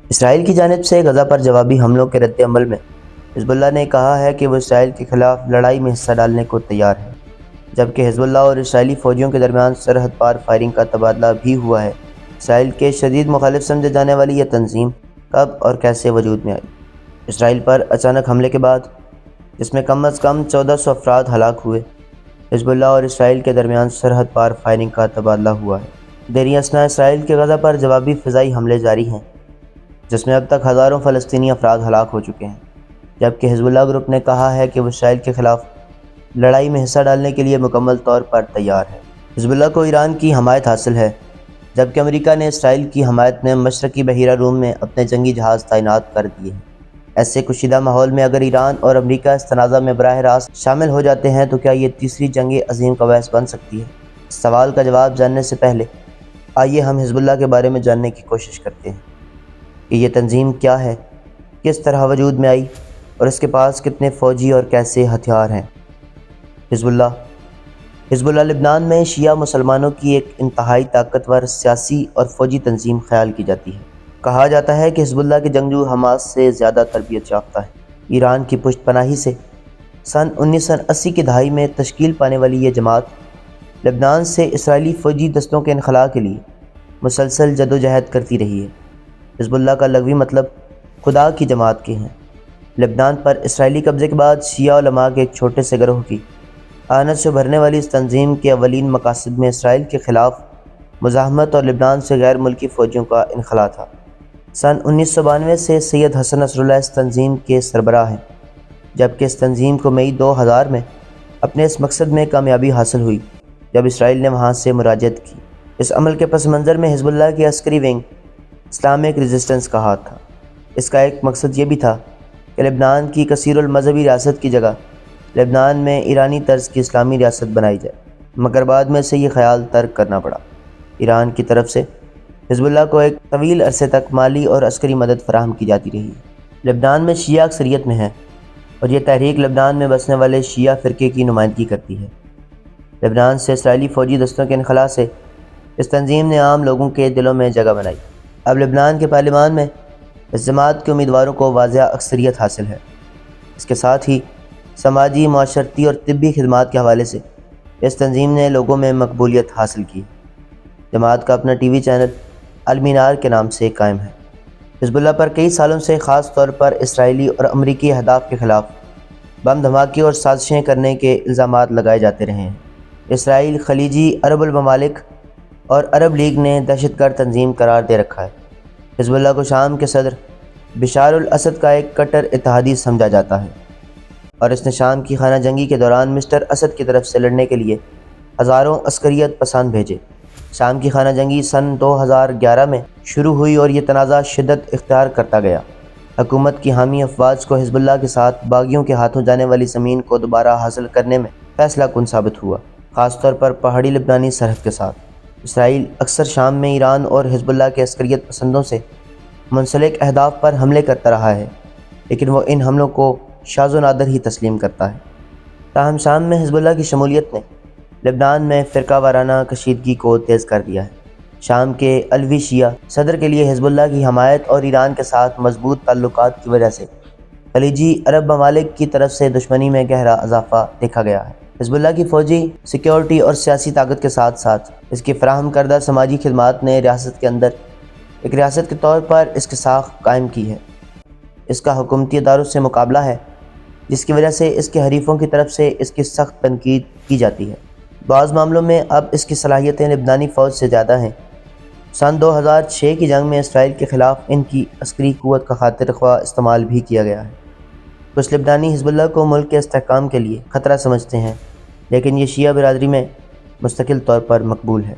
اسرائیل کی جانب سے غزہ پر جوابی حملوں کے رد عمل میں حزب اللہ نے کہا ہے کہ وہ اسرائیل کے خلاف لڑائی میں حصہ ڈالنے کو تیار ہے، جبکہ حزب اللہ اور اسرائیلی فوجیوں کے درمیان سرحد پار فائرنگ کا تبادلہ بھی ہوا ہے۔ اسرائیل کے شدید مخالف سمجھے جانے والی یہ تنظیم کب اور کیسے وجود میں آئی؟ اسرائیل پر اچانک حملے کے بعد، جس میں کم از کم 1400 افراد ہلاک ہوئے، حزب اللہ اور اسرائیل کے درمیان سرحد پار فائرنگ کا تبادلہ ہوا ہے۔ دیری اثنا اسرائیل کے غزہ پر جوابی فضائی حملے جاری ہیں، جس میں اب تک ہزاروں فلسطینی افراد ہلاک ہو چکے ہیں، جبکہ حزب اللہ گروپ نے کہا ہے کہ وہ اسرائیل کے خلاف لڑائی میں حصہ ڈالنے کے لیے مکمل طور پر تیار ہے۔ حزب اللہ کو ایران کی حمایت حاصل ہے، جبکہ امریکہ نے اسرائیل کی حمایت میں مشرقی بحیرہ روم میں اپنے جنگی جہاز تعینات کر دیے ہیں۔ ایسے کشیدہ ماحول میں اگر ایران اور امریکہ اس تنازع میں براہ راست شامل ہو جاتے ہیں تو کیا یہ تیسری جنگ عظیم کا باعث بن سکتی ہے؟ اس سوال کا جواب جاننے سے پہلے آئیے ہم حزب اللہ کے بارے میں جاننے کی کوشش کرتے ہیں کہ یہ تنظیم کیا ہے، کس طرح وجود میں آئی اور اس کے پاس کتنے فوجی اور کیسے ہتھیار ہیں۔ حزب اللہ لبنان میں شیعہ مسلمانوں کی ایک انتہائی طاقتور سیاسی اور فوجی تنظیم خیال کی جاتی ہے۔ کہا جاتا ہے کہ حزب اللہ کے جنگجو حماس سے زیادہ تربیت یافتہ ہیں۔ ایران کی پشت پناہی سے سن 1980 کی دہائی میں تشکیل پانے والی یہ جماعت لبنان سے اسرائیلی فوجی دستوں کے انخلاء کے لیے مسلسل جدوجہد کرتی رہی ہے۔ حزب اللہ کا لغوی مطلب خدا کی جماعت کے ہیں۔ لبنان پر اسرائیلی قبضے کے بعد شیعہ علماء کے ایک چھوٹے سے گروہ کی آنت سے بھرنے والی اس تنظیم کے اولین مقاصد میں اسرائیل کے خلاف مزاحمت اور لبنان سے غیر ملکی فوجیوں کا انخلاء تھا۔ سن 1992 سے سید حسن نصر اللہ اس تنظیم کے سربراہ ہیں، جبکہ اس تنظیم کو مئی 2000 میں اپنے اس مقصد میں کامیابی حاصل ہوئی جب اسرائیل نے وہاں سے مراجعت کی۔ اس عمل کے پس منظر میں حزب اللہ کی عسکری ونگ اسلامک ریزسٹنس کا ہاتھ تھا۔ اس کا ایک مقصد یہ بھی تھا کہ لبنان کی کثیر المذہبی ریاست کی جگہ لبنان میں ایرانی طرز کی اسلامی ریاست بنائی جائے، مگر بعد میں سے یہ خیال ترک کرنا پڑا۔ ایران کی طرف سے حزب اللہ کو ایک طویل عرصے تک مالی اور عسکری مدد فراہم کی جاتی رہی ہے۔ لبنان میں شیعہ اکثریت میں ہے اور یہ تحریک لبنان میں بسنے والے شیعہ فرقے کی نمائندگی کرتی ہے۔ لبنان سے اسرائیلی فوجی دستوں کے انخلاء سے اس تنظیم نے عام لوگوں کے دلوں میں جگہ بنائی۔ اب لبنان کے پارلیمان میں اس جماعت کے امیدواروں کو واضح اکثریت حاصل ہے۔ اس کے ساتھ ہی سماجی، معاشرتی اور طبی خدمات کے حوالے سے اس تنظیم نے لوگوں میں مقبولیت حاصل کی۔ جماعت کا اپنا ٹی وی چینل المینار کے نام سے قائم ہے۔ حزب اللہ پر کئی سالوں سے خاص طور پر اسرائیلی اور امریکی اہداف کے خلاف بم دھماکے اور سازشیں کرنے کے الزامات لگائے جاتے رہے ہیں۔ اسرائیل، خلیجی عرب الممالک اور عرب لیگ نے دہشت گرد تنظیم قرار دے رکھا ہے۔ حزب اللہ کو شام کے صدر بشار الاسد کا ایک کٹر اتحادی سمجھا جاتا ہے اور اس نے شام کی خانہ جنگی کے دوران مسٹر اسد کی طرف سے لڑنے کے لیے ہزاروں عسکریت پسند بھیجے۔ شام کی خانہ جنگی سن 2011 میں شروع ہوئی اور یہ تنازع شدت اختیار کرتا گیا۔ حکومت کی حامی افواج کو حزب اللہ کے ساتھ باغیوں کے ہاتھوں جانے والی زمین کو دوبارہ حاصل کرنے میں فیصلہ کن ثابت ہوا، خاص طور پر پہاڑی لبنانی سرحد کے ساتھ۔ اسرائیل اکثر شام میں ایران اور حزب اللہ کے عسکریت پسندوں سے منسلک اہداف پر حملے کرتا رہا ہے، لیکن وہ ان حملوں کو شاذ و نادر ہی تسلیم کرتا ہے۔ تاہم شام میں حزب اللہ کی شمولیت نے لبنان میں فرقہ وارانہ کشیدگی کو تیز کر دیا ہے۔ شام کے علوی شیعہ صدر کے لیے حزب اللہ کی حمایت اور ایران کے ساتھ مضبوط تعلقات کی وجہ سے خلیجی عرب ممالک کی طرف سے دشمنی میں گہرا اضافہ دیکھا گیا ہے۔ حزب اللہ کی فوجی، سیکیورٹی اور سیاسی طاقت کے ساتھ ساتھ اس کی فراہم کردہ سماجی خدمات نے ریاست کے اندر ایک ریاست کے طور پر اس کی ساکھ قائم کی ہے۔ اس کا حکومتی اداروں سے مقابلہ ہے، جس کی وجہ سے اس کے حریفوں کی طرف سے اس کی سخت تنقید کی جاتی ہے۔ بعض معاملوں میں اب اس کی صلاحیتیں لبنانی فوج سے زیادہ ہیں۔ سن 2006 کی جنگ میں اسرائیل کے خلاف ان کی عسکری قوت کا خاطر خواہ استعمال بھی کیا گیا ہے۔ کچھ لبنانی حزب اللہ کو ملک کے استحکام کے لیے خطرہ سمجھتے ہیں، لیکن یہ شیعہ برادری میں مستقل طور پر مقبول ہے۔